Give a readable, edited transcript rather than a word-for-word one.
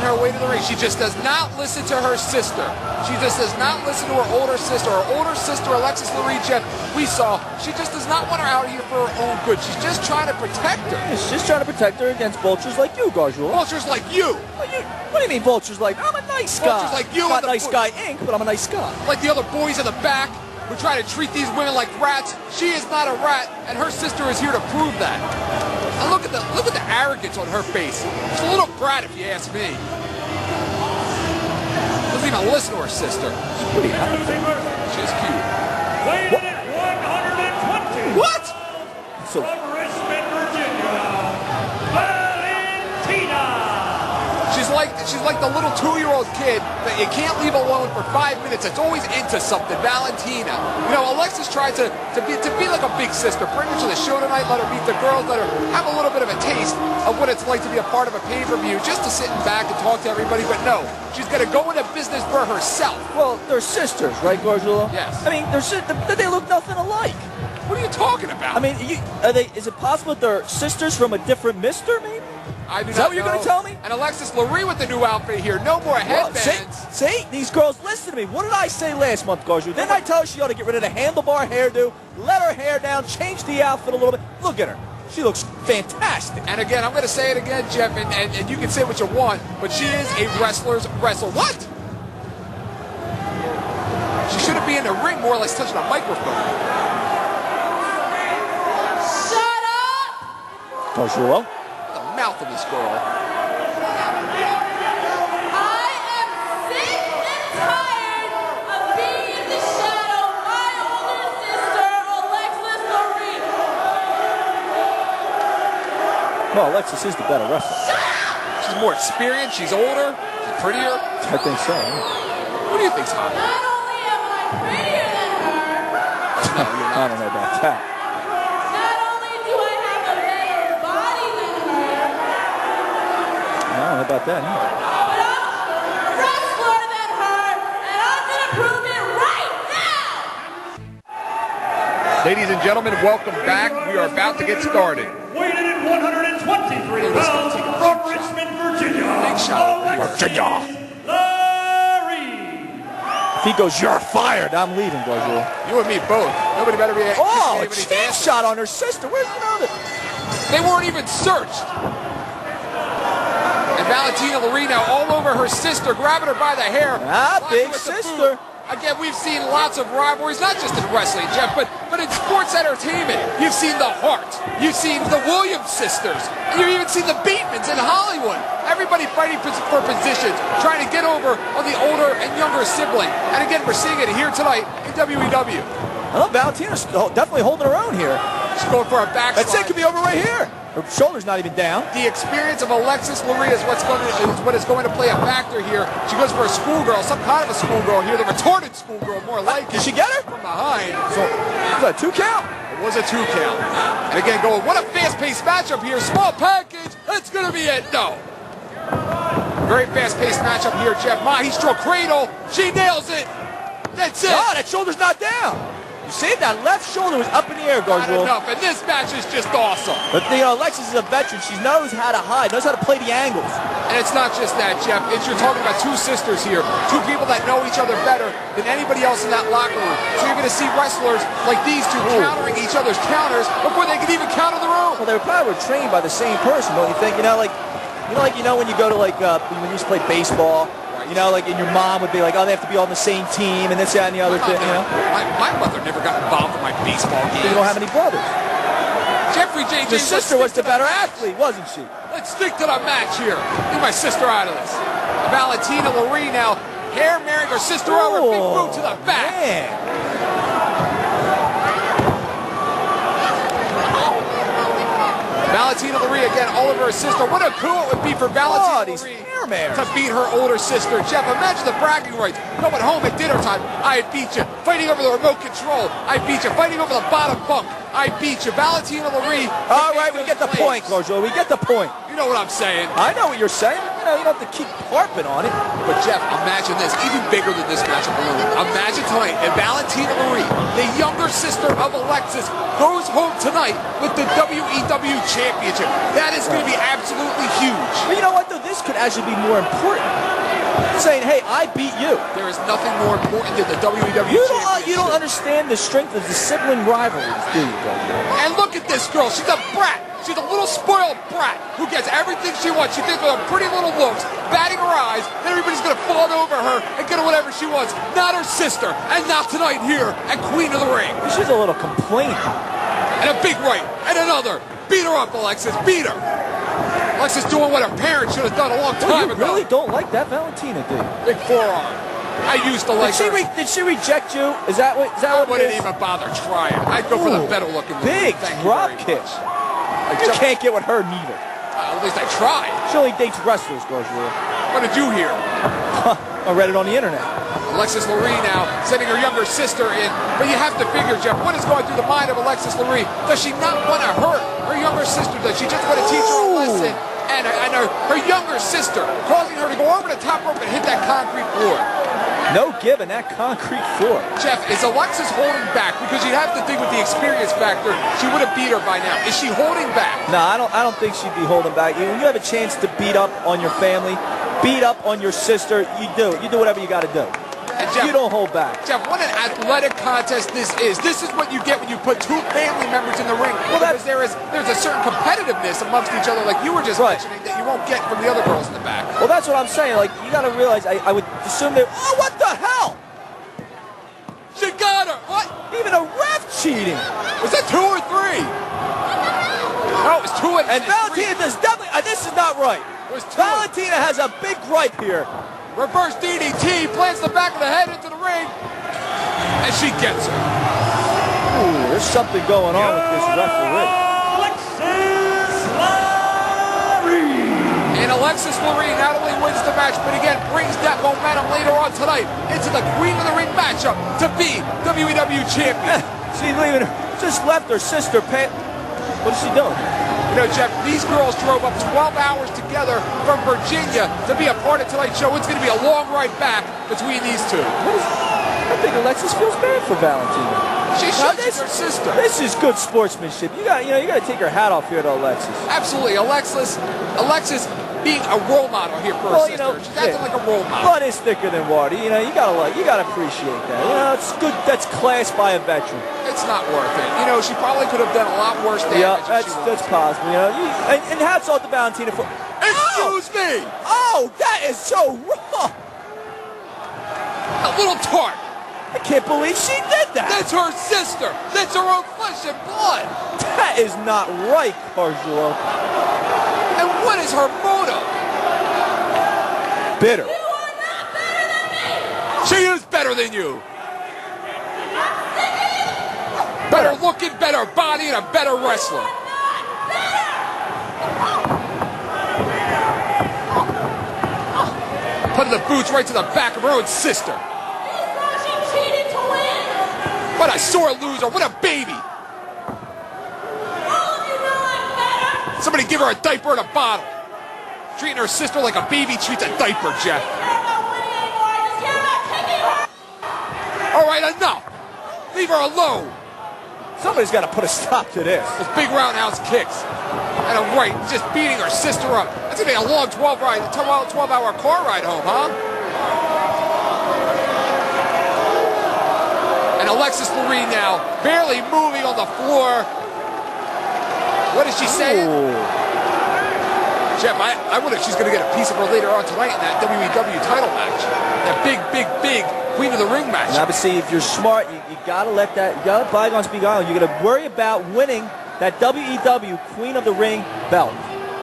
her way to the ring. She just does not listen to her sister. She just does not listen to her older sister. Her older sister, Alexis Laree, Jeff, we saw, she just does not want her out here for her own good. She's just trying to protect her. She's just trying to protect her against vultures like you, Gargiulo. Vultures like you. What do you mean vultures like? I'm a nice guy. Vultures like you. I'm not nice guy Inc., but I'm a nice guy. Like the other boys in the back who try to treat these women like rats. She is not a rat, and her sister is here to prove that. And look at the arrogance on her face. She's a little brat, if you ask me. Doesn't even listen to her sister. She's pretty happy. She's cute. Weighed in at 120. What? So, From Richmond, Virginia, Valentina. She's like the little 2-year-old kid that you can't leave alone for 5 minutes. It's always into something. Valentina. You know, Alexis tried to be like a big sister. Bring her to the show tonight. Let her meet the girls. Let her have a little bit of a taste of what it's like to be a part of a pay-per-view. Just to sit back and talk to everybody. But no, she's going to go into business for herself. well, they're sisters, right, Gargiulo? Yes. I mean, they look nothing alike. What are you talking about? I mean, is it possible that they're sisters from a different mister, maybe? I do Is not that what you're know. going to tell me? And Alexis Laree with the new outfit here. No more Well, headbands. see, these girls, listen to me. What did I say last month, Gargiulo? Didn't I tell her she ought to get rid of the handlebar hairdo, let her hair down, change the outfit a little bit? Look at her. She looks fantastic. And again, I'm going to say it again, Jeff, and you can say what you want, but she is a wrestler's wrestler. What? She shouldn't be in the ring more or less touching a microphone. Shut up! Gargiulo? The mouth of this girl. I am sick and tired of being in the shadow of my older sister, Alexis Laree. Well, Alexis is the better wrestler. She's more experienced, she's older, she's prettier. I think so. Who do you think's hot? Not only am I prettier than her, No, you're I not. don't know about that. not only do I have a better body than her, I don't know about that either. but I'm a wrestler than her, and I'm gonna prove it right now! Ladies and gentlemen, welcome back. We are about to get started. Weighed in at 123 pounds from Richmond, Virginia. Big shot. Alexis Laree. If he goes, you're fired, I'm leaving, Gargiulo. You and me both. Nobody better be Oh, a anybody cheap dancing. shot on her sister. Where's the other? They weren't even searched. And Valentina Laree now all over her sister, grabbing her by the hair. Ah, blocking big with the sister. boot. Again, we've seen lots of rivalries, not just in wrestling, Jeff, but in sports entertainment. You've seen the Hart. You've seen the Williams sisters. And you've even seen the Batemans in Hollywood. Everybody fighting for positions, trying to get over on the older and younger sibling. And again, we're seeing it here tonight in WEW. Well, Valentina's definitely holding her own here. She's going for a backslide. That's it. Could be over right here. Her shoulder's not even down. The experience of Alexis Laree is what is going to play a factor here. She goes for a schoolgirl, some kind of a schoolgirl here, the retarded schoolgirl, more like Did it. she get her? From behind. So, is that a 2 count? It was a 2 count. And again, going, what a fast-paced matchup here. Small package. That's going to be it. No. Very fast-paced matchup here, Jeff. Mahi stroke cradle. She nails it. That's it. Oh, that shoulder's not down. You see, that left shoulder was up in the air, Not Gargiulo. enough. And this match is just awesome. But, Alexis is a veteran. She knows how to hide, knows how to play the angles. And it's not just that, Jeff. You're talking about 2 sisters here. 2 people that know each other better than anybody else in that locker room. So you're going to see wrestlers like these 2 countering each other's counters before they can even counter their own. Well, they probably were trained by the same person, don't you think? When you go to when you used to play baseball, and your mom would be like, oh, they have to be on the same team, and this, that, and the other thing, My mother never got involved in my baseball games. You don't have any brothers. Jeffrey J. Your James, sister was the better athlete, wasn't she? Let's stick to the match here. Get my sister out of this. Valentina Laree now hair marrying her sister over. Big boot to the back. Man. Valentina Laree again all over her sister. What a coup it would be for Valentina these Laree hair mares. to beat her older sister. Jeff, imagine the bragging rights. Going home at dinner time. I beat you. Fighting over the remote control. I beat you. Fighting over the bottom bunk. I beat you. Valentina Laree. All right, we get the point, Gargiulo. We get the point. You know what I'm saying. I know what you're saying. You don't have to keep harping on it. But Jeff, imagine this, even bigger than this matchup alone. Imagine tonight, and Valentina Laree, the younger sister of Alexis, goes home tonight with the WEW Championship. That is going to be absolutely huge. But know what, though? This could actually be more important. Saying, hey, I beat you. There is nothing more important than the WWE Championship. You don't understand the strength of the sibling rivalries, do you, brother? And look at this girl. She's a brat. She's a little spoiled brat who gets everything she wants. She thinks with her pretty little looks, batting her eyes, that everybody's going to fawn over her and get her whatever she wants. Not her sister, and not tonight here at Queen of the Ring. She's a little complaining. And a big right, and another. Beat her up, Alexis. Beat her. Alexis doing what her parents should have done a long time ago. You really don't like that Valentina, do you? Big forearm. I used to like her. Did she reject you? Is that what I it wouldn't is? even bother trying. I'd go for the better looking. Big drop kick. You can't get with her neither. At least I tried. She only dates wrestlers, Gargula. What did you hear? I read it on the internet. Alexis Laree now sending her younger sister in. But you have to figure, Jeff, what is going through the mind of Alexis Laree? Does she not want to hurt her younger sister? Does she just want to teach her a lesson? And her younger sister causing her to go over the top rope and hit that concrete floor. No giving that concrete floor. Jeff, is Alexis holding back? Because you'd have to think with the experience factor, she would have beat her by now. Is she holding back? No, I don't think she'd be holding back. When you have a chance to beat up on your family, beat up on your sister, you do it. You do whatever you got to do. And Jeff, you don't hold back. Jeff, what an athletic contest this is. This is what you get when you put two family members in the ring. Well, because there's a certain competitiveness amongst each other, like you were just mentioning, that you won't get from the other girls in the back. Well, that's what I'm saying. Like, you got to realize, I would assume that, oh, what the hell? She got her. What? Even a ref cheating. Was that 2 or 3? No, it was 2 and Valentina does definitely, this is not right. It was 2. Valentina has a big gripe here. Reverse DDT, plants the back of the head into the ring, and she gets her. Ooh, there's something going on with this referee. Alexis Laree. And Alexis Laree not only wins the match, but again brings that momentum later on tonight into the Queen of the Ring matchup to be WWE Champion. She's leaving, just left her sister. What is she doing? You know, Jeff, these girls drove up 12 hours together from Virginia to be a part of tonight's show. It's going to be a long ride back between these two. I think Alexis feels bad for Valentina. She should. She's her sister. This is good sportsmanship. You got to take her hat off here to Alexis. Absolutely, Alexis being a role model here for her sister. She's acting like a role model. Blood is thicker than water. You gotta appreciate that. It's good. That's class by a veteran. It's not worth it. She probably could have done a lot worse damage. Yeah, that's possible. And hats off to Valentina for. Excuse me. Oh, that is so wrong. A little tart. I can't believe she did that. That's her sister. That's her own flesh and blood. That is not right, Carjulo. And what is her motive? Bitter. You are not better than me! She is better than you. Better looking, better body, and a better wrestler. Putting the boots right to the back of her own sister. She cheated to win! What a sore loser. What a baby. All of you know I'm better! Somebody give her a diaper and a bottle. Treating her sister like a baby treats a diaper, Jeff. I don't care about winning anymore. I just care about kicking her! All right, enough. Leave her alone. Somebody's got to put a stop to this. Those big roundhouse kicks. And a right, just beating her sister up. That's going to be a long 12-hour car ride home, huh? And Alexis Laree now barely moving on the floor. What is she saying? Jeff, I wonder if she's going to get a piece of her later on tonight in that WWE title match. That big Queen of the Ring match. Now, but see, if you're smart, you got to let bygones be bygones. You're going to worry about winning that WEW Queen of the Ring belt.